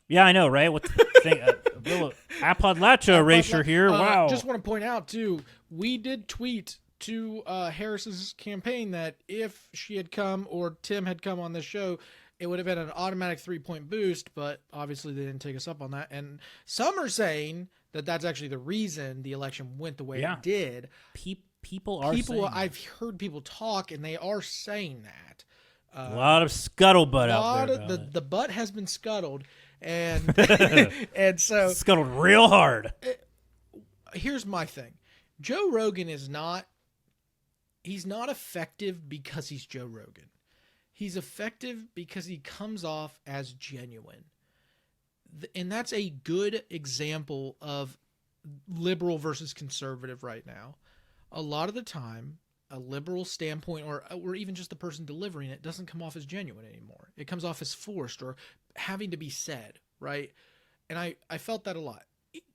Yeah, I know, right? What the thing? A little Appalachia erasure here. Wow. Just want to point out, too, we did tweet to Harris's campaign that if she had come or Tim had come on this show, it would have been an automatic 3-point boost, but obviously they didn't take us up on that. And some are saying that that's actually the reason the election went the way it did. People are saying I've heard people talk, and they are saying that. A lot of scuttlebutt out there. The butt has been scuttled, and and so scuttled real hard. Here's my thing: Joe Rogan is not. He's not effective because he's Joe Rogan. He's effective because he comes off as genuine, and that's a good example of liberal versus conservative right now. A lot of the time, a liberal standpoint or even just the person delivering it doesn't come off as genuine anymore. It comes off as forced or having to be said, right? And I felt that a lot.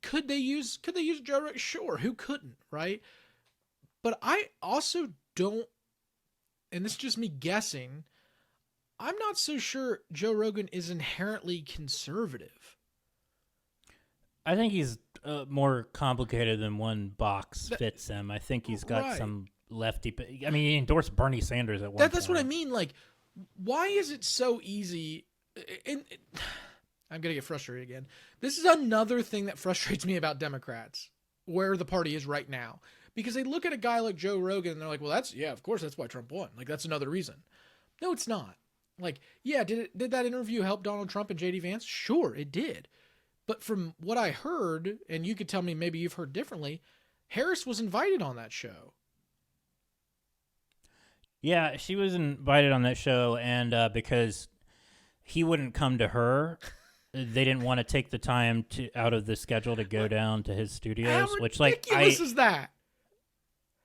Could they use Joe Rogan? Sure, who couldn't, right? But I also don't, and this is just me guessing, I'm not so sure Joe Rogan is inherently conservative. I think he's more complicated than one box fits him. I think he's got some lefty. I mean, he endorsed Bernie Sanders at one point. That's what I mean. Like, why is it so easy? And I'm going to get frustrated again. This is another thing that frustrates me about Democrats, where the party is right now. Because they look at a guy like Joe Rogan and they're like, well, of course, that's why Trump won. Like, that's another reason. No, it's not. Like, yeah, did that interview help Donald Trump and J.D. Vance? Sure, it did. But from what I heard, and you could tell me maybe you've heard differently, Harris was invited on that show. Yeah, she was invited on that show, and because he wouldn't come to her, they didn't want to take the time out of the schedule to go down to his studios. How ridiculous is that?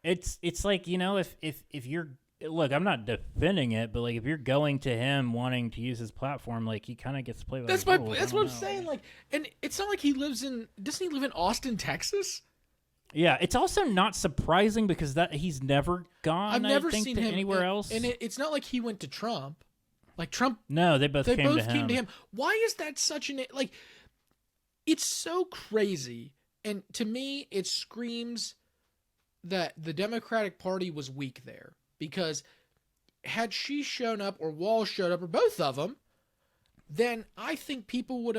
It's like, you know, if you're, look, I'm not defending it, but like if you're going to him wanting to use his platform, like he kind of gets to play with his rules. That's what I'm saying. Like, and it's not like doesn't he live in Austin, Texas? Yeah, it's also not surprising because he's never gone. I've never seen him anywhere else, and it's not like he went to Trump. Like Trump, no, they both came to him. Why is that such like? It's so crazy, and to me, it screams that the Democratic Party was weak there, because had she shown up or Walz showed up or both of them, then I think people would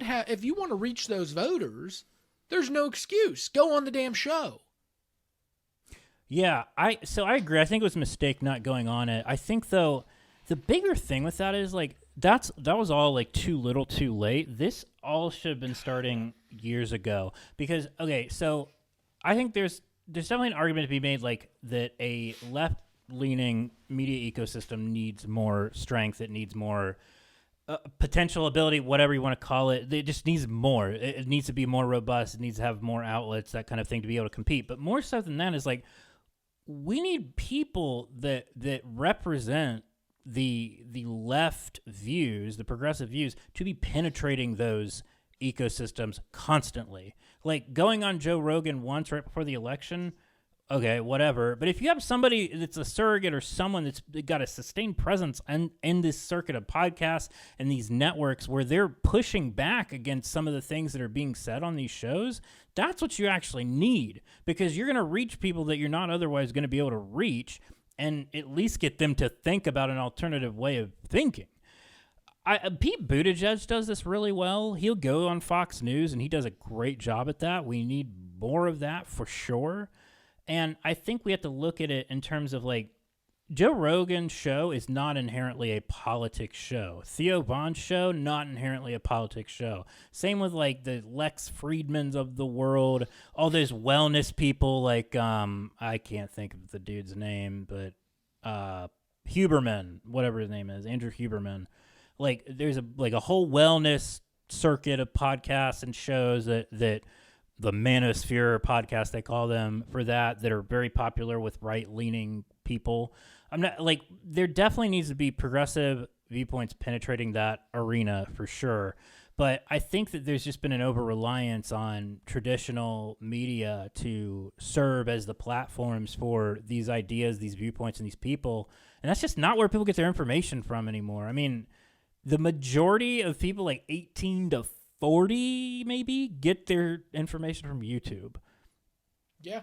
have if you want to reach those voters, there's no excuse. Go on the damn show. Yeah, I agree. I think it was a mistake not going on it. I think though the bigger thing with that is like that was all like too little, too late. This all should have been starting years ago because okay, so I think there's definitely an argument to be made like that a left-leaning media ecosystem needs more strength. It needs more potential ability, whatever you want to call it. It just needs more. It needs to be more robust. It needs to have more outlets, that kind of thing, to be able to compete. But more so than that is like we need people that represent the left views, the progressive views, to be penetrating those ecosystems constantly. Like going on Joe Rogan once right before the election, okay, whatever. But if you have somebody that's a surrogate or someone that's got a sustained presence in this circuit of podcasts and these networks where they're pushing back against some of the things that are being said on these shows, that's what you actually need, because you're going to reach people that you're not otherwise going to be able to reach and at least get them to think about an alternative way of thinking. Pete Buttigieg does this really well. He'll go on Fox News, and he does a great job at that. We need more of that for sure. And I think we have to look at it in terms of like Joe Rogan's show is not inherently a politics show. Theo Von's show, not inherently a politics show. Same with like the Lex Friedmans of the world, all those wellness people like I can't think of the dude's name, but Huberman, whatever his name is, Andrew Huberman. Like there's a whole wellness circuit of podcasts and shows that the Manosphere podcast, they call them, for that are very popular with right-leaning people. I'm not like there definitely needs to be progressive viewpoints penetrating that arena for sure. But I think that there's just been an over-reliance on traditional media to serve as the platforms for these ideas, these viewpoints, and these people. And that's just not where people get their information from anymore. I mean, the majority of people like 18 to 40 maybe get their information from YouTube. Yeah.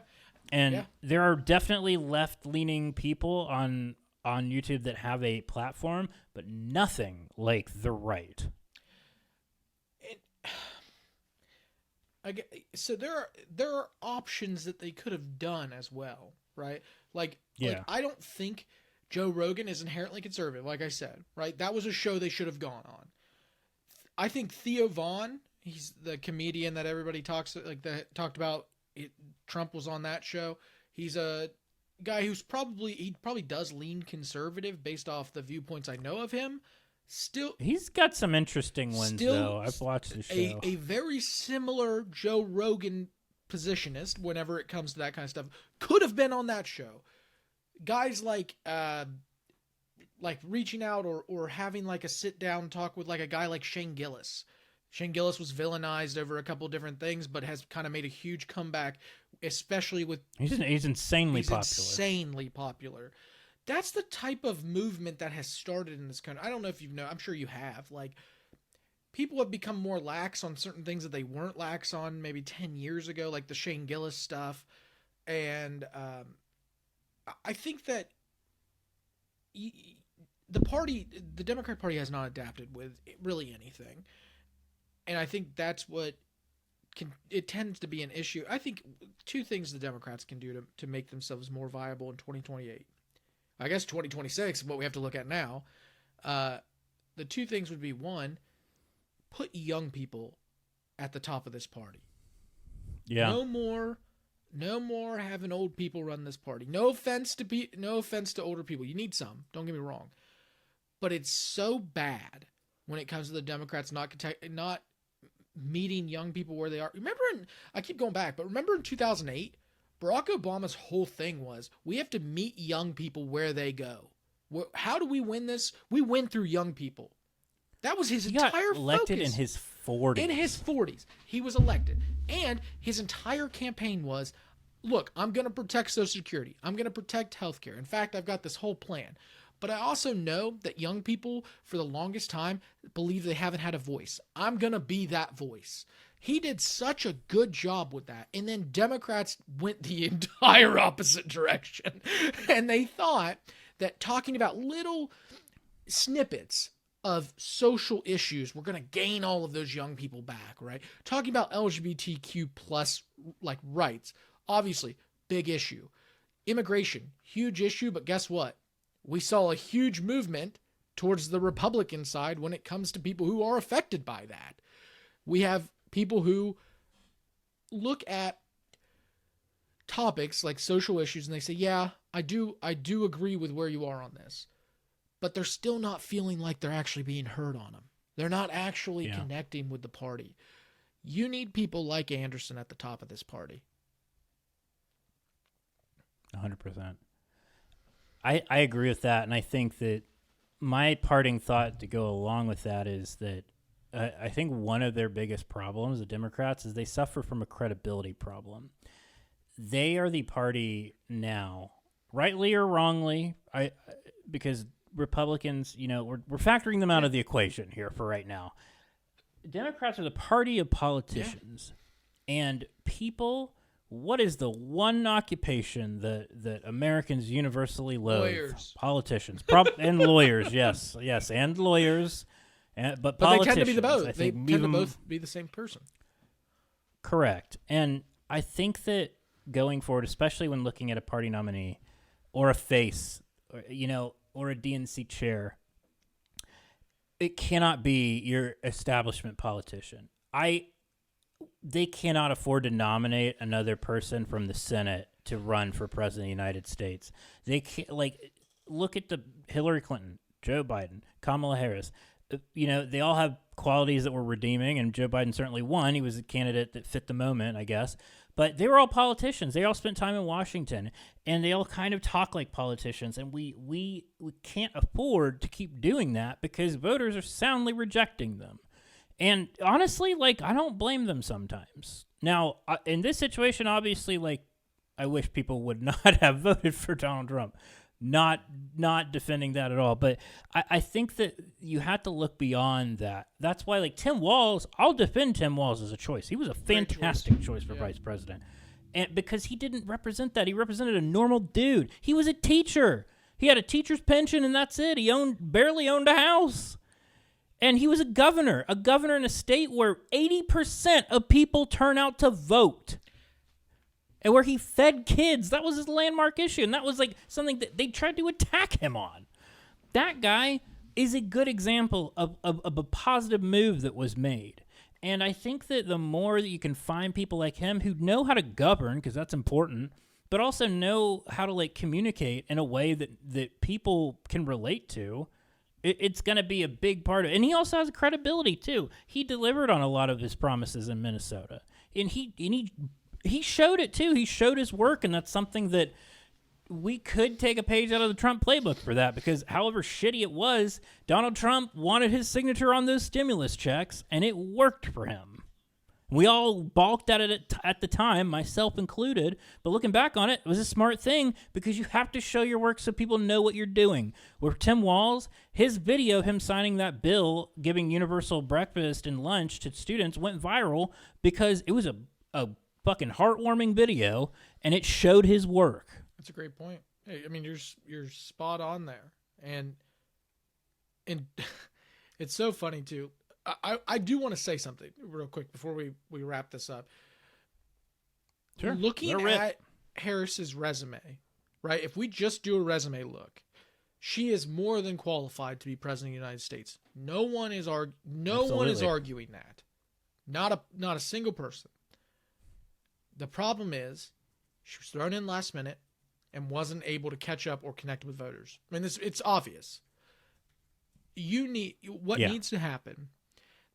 And there are definitely left-leaning people on YouTube that have a platform, but nothing like the right. So there are options that they could have done as well, right? Like I don't think Joe Rogan is inherently conservative, like I said, right? That was a show they should have gone on. I think Theo Von, he's the comedian that everybody talked about. Trump was on that show. He's a guy he probably does lean conservative based off the viewpoints I know of him. Still, he's got some interesting ones though. I've watched the show. A very similar Joe Rogan positionist whenever it comes to that kind of stuff could have been on that show. Guys like reaching out or having like a sit down talk with like a guy like Shane Gillis. Shane Gillis was villainized over a couple different things, but has kind of made a huge comeback, especially with he's insanely popular. Insanely popular. That's the type of movement that has started in this country. I don't know if I'm sure you have. Like, people have become more lax on certain things that they weren't lax on maybe 10 years ago, like the Shane Gillis stuff. And I think that the Democrat Party has not adapted with really anything. And I think that's what it tends to be an issue. I think two things the Democrats can do to make themselves more viable in 2028. I guess 2026 is what we have to look at now. The two things would be, one, put young people at the top of this party. Yeah. No more having old people run this party. No offense to older people. You need some. Don't get me wrong. But it's so bad when it comes to the Democrats not meeting young people where they are. I keep going back, but remember in 2008, Barack Obama's whole thing was, we have to meet young people where they go. How do we win this? We win through young people. That was his entire focus. Elected in his 40s. In his 40s, he was elected. And his entire campaign was, look, I'm going to protect Social Security. I'm going to protect healthcare. In fact, I've got this whole plan. But I also know that young people, for the longest time, believe they haven't had a voice. I'm going to be that voice. He did such a good job with that. And then Democrats went the entire opposite direction. And they thought that talking about little snippets of social issues, we're going to gain all of those young people back, right? Talking about LGBTQ plus like rights, obviously big issue. Immigration, huge issue, but guess what? We saw a huge movement towards the Republican side when it comes to people who are affected by that. We have people who look at topics like social issues and they say, yeah, I do agree with where you are on this. But they're still not feeling like they're actually being heard on them. They're not actually connecting with the party. You need people like Anderson at the top of this party. 100%. I agree with that, and I think that my parting thought to go along with that is that I think one of their biggest problems, the Democrats, is they suffer from a credibility problem. They are the party now, rightly or wrongly, because Republicans, we're factoring them out of the equation here for right now. Democrats are the party of politicians, and people. What is the one occupation that Americans universally loathe? Lawyers. Politicians, and lawyers. Yes, and lawyers, but politicians. They tend to be the both. I They think tend to both be the same person. Correct, and I think that going forward, especially when looking at a party nominee or a face, or a DNC chair, it cannot be your establishment politician. They cannot afford to nominate another person from the Senate to run for president of the United States. They can't, look at the Hillary Clinton, Joe Biden, Kamala Harris. They all have qualities that were redeeming, and Joe Biden certainly won. He was a candidate that fit the moment, I guess. But they were all politicians. They all spent time in Washington, and they all kind of talk like politicians. And we can't afford to keep doing that because voters are soundly rejecting them. And honestly, I don't blame them sometimes. Now, in this situation, obviously, I wish people would not have voted for Donald Trump. Not defending that at all. But I think that you have to look beyond that. That's why, Tim Walz, I'll defend Tim Walz as a choice. He was a fantastic choice for vice president. And because he didn't represent that. He represented a normal dude. He was a teacher. He had a teacher's pension, and that's it. He barely owned a house. And he was a governor in a state where 80% of people turn out to vote. And where he fed kids. That was his landmark issue. And that was something that they tried to attack him on. That guy is a good example of a positive move that was made. And I think that the more that you can find people like him who know how to govern, because that's important, but also know how to communicate in a way that people can relate to, it's going to be a big part of it. And he also has credibility, too. He delivered on a lot of his promises in Minnesota. And he showed it, too. He showed his work, and that's something that we could take a page out of the Trump playbook for that, because however shitty it was, Donald Trump wanted his signature on those stimulus checks, and it worked for him. We all balked at it at the time, myself included, but looking back on it, it was a smart thing because you have to show your work so people know what you're doing. With Tim Walz, his video of him signing that bill, giving universal breakfast and lunch to students, went viral because it was a fucking heartwarming video, and it showed his work. That's a great point. Hey, I mean, you're spot on there, and it's so funny too. I do want to say something real quick before we wrap this up. Sure. Looking at Harris's resume, right? If we just do a resume look, she is more than qualified to be president of the United States. No one is arguing that. Not a single person. The problem is she was thrown in last minute and wasn't able to catch up or connect with voters. I mean, it's obvious. Needs to happen.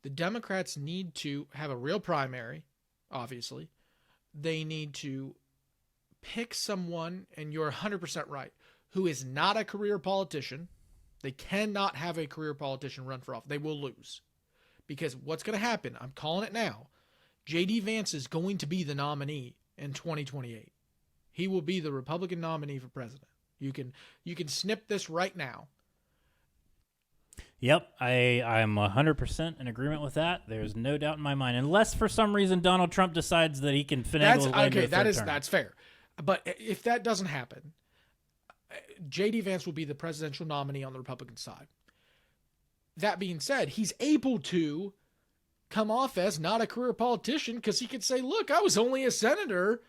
The Democrats need to have a real primary, obviously. They need to pick someone, and you're 100% right, who is not a career politician. They cannot have a career politician run for office. They will lose. Because what's going to happen, I'm calling it now, J.D. Vance is going to be the nominee in 2028. He will be the Republican nominee for president. You can snip this right now. Yep, I'm 100% in agreement with that. There's no doubt in my mind, unless for some reason Donald Trump decides that he can finagle his way into a third term. That's fair. But if that doesn't happen, J.D. Vance will be the presidential nominee on the Republican side. that being said, he's able to come off as not a career politician because he could say, look, I was only a senator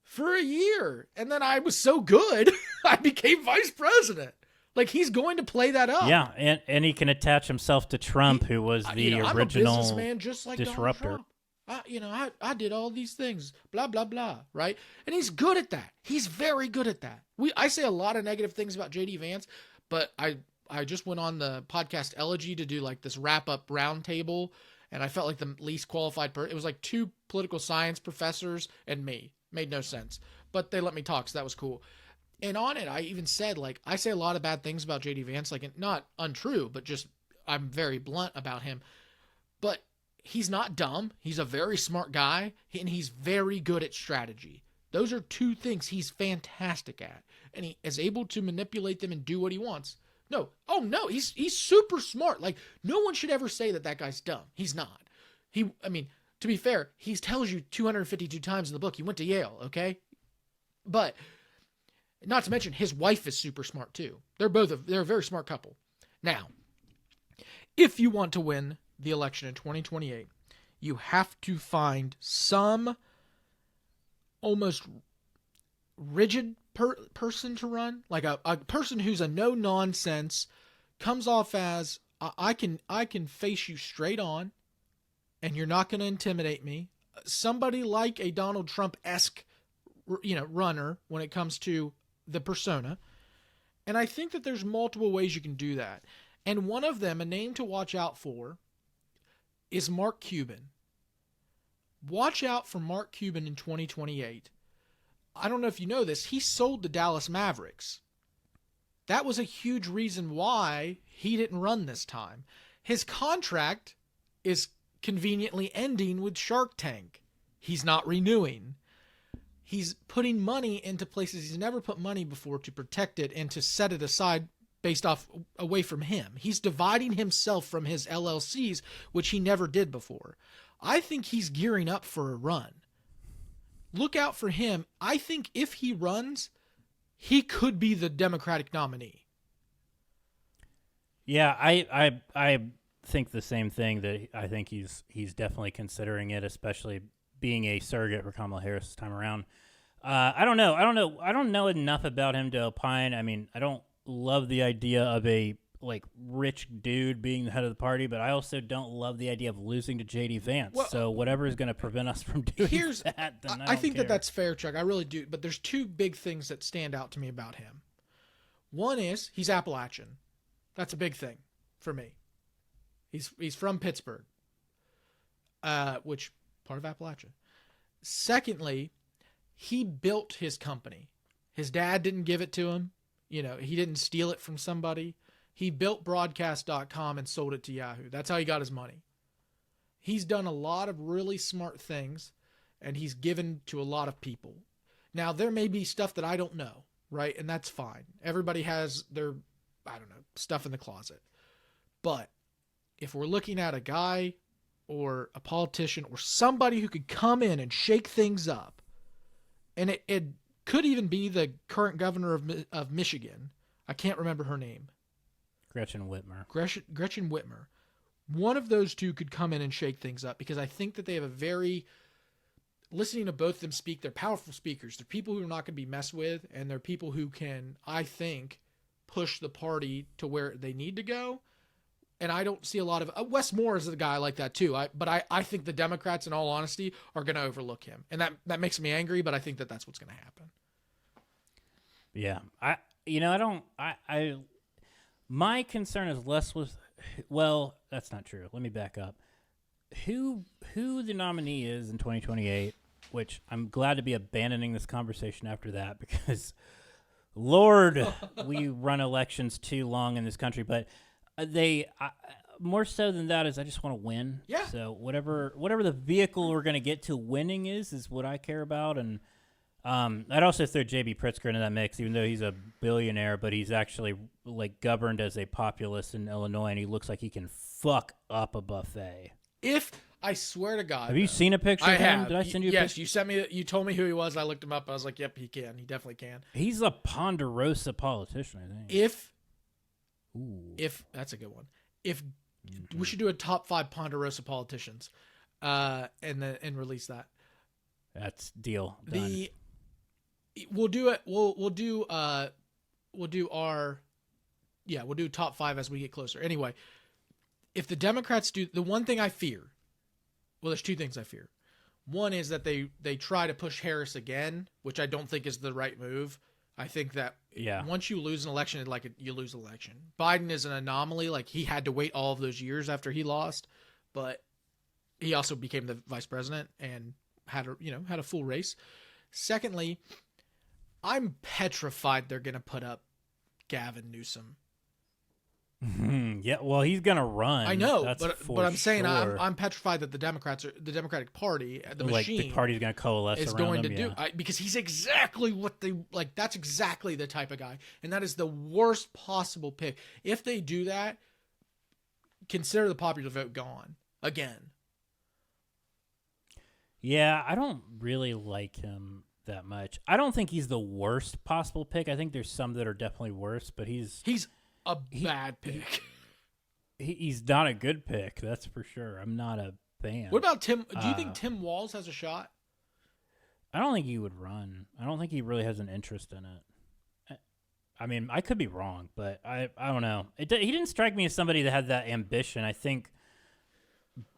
for a year, and then I was so good, I became vice president. Like, he's going to play that up. Yeah, and he can attach himself to Trump, who was the original I'm a businessman just like disruptor. Donald Trump. I did all these things, blah, blah, blah, right? And he's good at that. He's very good at that. I say a lot of negative things about J.D. Vance, but I just went on the podcast Elegy to do like this wrap-up roundtable, and I felt like the least qualified person. It was like 2 political science professors and me. Made no sense. But they let me talk, so that was cool. And on it, I even said, like, I say a lot of bad things about J.D. Vance, like, not untrue, but just I'm very blunt about him. But he's not dumb. He's a very smart guy, and he's very good at strategy. Those are 2 things he's fantastic at, and he is able to manipulate them and do what he wants. No, he's super smart. Like, no one should ever say that guy's dumb. He's not. To be fair, he tells you 252 times in the book he went to Yale, okay? But not to mention his wife is super smart too. They're a very smart couple. Now, if you want to win the election in 2028, you have to find some almost rigid person to run, like a person who's a no nonsense, comes off as I can face you straight on, and you're not going to intimidate me. Somebody like a Donald Trump-esque, runner when it comes to the persona. And I think that there's multiple ways you can do that. And one of them, a name to watch out for, is Mark Cuban. Watch out for Mark Cuban in 2028. I don't know if you know this, he sold the Dallas Mavericks. That was a huge reason why he didn't run this time. His contract is conveniently ending with Shark Tank. He's not renewing. He's putting money into places he's never put money before to protect it and to set it aside based off away from him. He's dividing himself from his LLCs, which he never did before. I think he's gearing up for a run. Look out for him. I think if he runs, he could be the Democratic nominee. Yeah, I think the same thing, that I think he's definitely considering it, especially being a surrogate for Kamala Harris this time around. I don't know. I don't know enough about him to opine. I mean, I don't love the idea of a rich dude being the head of the party, but I also don't love the idea of losing to J.D. Vance. Well, so whatever is going to prevent us from doing that, then I think care. that's fair, Chuck. I really do. But there's 2 big things that stand out to me about him. One is he's Appalachian. That's a big thing for me. He's from Pittsburgh, which part of Appalachia. Secondly, he built his company. His dad didn't give it to him. He didn't steal it from somebody. He built broadcast.com and sold it to Yahoo. That's how he got his money. He's done a lot of really smart things, and he's given to a lot of people. Now, there may be stuff that I don't know, right? And that's fine. Everybody has their, stuff in the closet. But if we're looking at a guy or a politician or somebody who could come in and shake things up, and it could even be the current governor of Michigan. I can't remember her name. Gretchen Whitmer. Gretchen Whitmer. One of those 2 could come in and shake things up, because I think that they have listening to both of them speak, they're powerful speakers. They're people who are not going to be messed with, and they're people who can, I think, push the party to where they need to go. And I don't see a lot of Wes Moore is a guy like that too. But I think the Democrats, in all honesty, are going to overlook him, and that makes me angry. But I think that that's what's going to happen. Yeah, my concern is less with. Well, that's not true. Let me back up. Who the nominee is in 2028? Which I'm glad to be abandoning this conversation after that, because, Lord, we run elections too long in this country, but. More so than that is I just want to win. Yeah. So whatever the vehicle we're going to get to winning is what I care about. And I'd also throw J.B. Pritzker into that mix, even though he's a billionaire, but he's actually governed as a populist in Illinois, and he looks like he can fuck up a buffet. I swear to God. Have you seen a picture of him? Did I send you a picture? Yes, you sent me. You told me who he was. I looked him up. I was like, yep, he can. He definitely can. He's a Ponderosa politician, I think. If that's a good one. If We should do a top 5 Ponderosa politicians, and release that. That's deal. Done. We'll do it. We'll do top 5 as we get closer. Anyway, if the Democrats do, the one thing I fear, well, there's two things I fear. One is that they try to push Harris again, which I don't think is the right move. I think that once you lose an election, you lose an election. Biden is an anomaly. Like, he had to wait all of those years after he lost, but he also became the vice president and had a full race. Secondly, I'm petrified they're going to put up Gavin Newsom. Yeah, well, he's gonna run. I know, that's but I'm saying sure. I'm petrified that the Democratic Party, the machine, the party's gonna coalesce is around going him, to do because he's exactly what they like. That's exactly the type of guy, and that is the worst possible pick. If they do that, consider the popular vote gone again. Yeah, I don't really like him that much. I don't think he's the worst possible pick. I think there's some that are definitely worse, but he's a bad pick. He's not a good pick, that's for sure. I'm not a fan. What about Tim? Do you think Tim Walz has a shot? I don't think he would run. I don't think he really has an interest in it. I mean, I could be wrong, but I don't know. He didn't strike me as somebody that had that ambition. I think,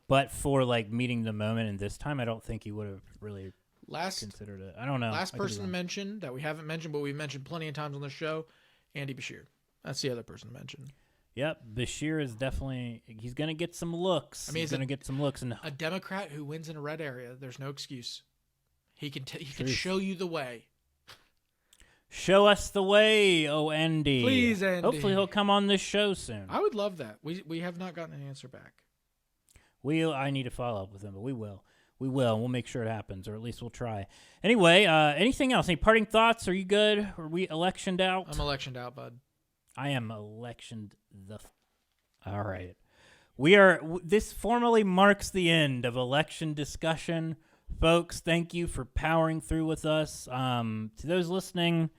but for like meeting the moment and this time, I don't think he would have really considered it. I don't know. Last person to mention that we haven't mentioned, but we've mentioned plenty of times on the show, Andy Bashir. That's the other person to mention. Yep, Bashir is definitely, he's going to get some looks. I mean, he's going to get some looks. And a Democrat who wins in a red area, there's no excuse. He can show you the way. Show us the way, Andy. Please, Andy. Hopefully he'll come on this show soon. I would love that. We have not gotten an answer back. I need to follow up with him, but we will. We will. We'll make sure it happens, or at least we'll try. Anyway, anything else? Any parting thoughts? Are you good? Are we electioned out? I'm electioned out, bud. I am electioned all right. We are. This formally marks the end of election discussion, folks. Thank you for powering through with us. To those listening,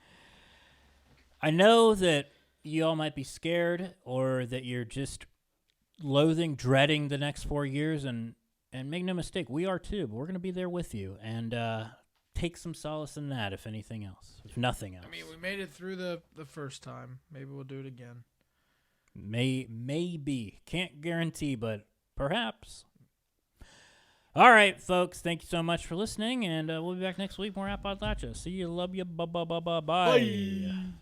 I know that you all might be scared, or that you're just dreading the next 4 years, and make no mistake, we are too. But we're going to be there with you, and take some solace in that, if anything else, if nothing else. I mean, we made it through the first time. Maybe we'll do it again. Maybe. Can't guarantee, but perhaps. All right, folks. Thank you so much for listening, and we'll be back next week. More Appalachian. See you. Love you. Bye. Bye.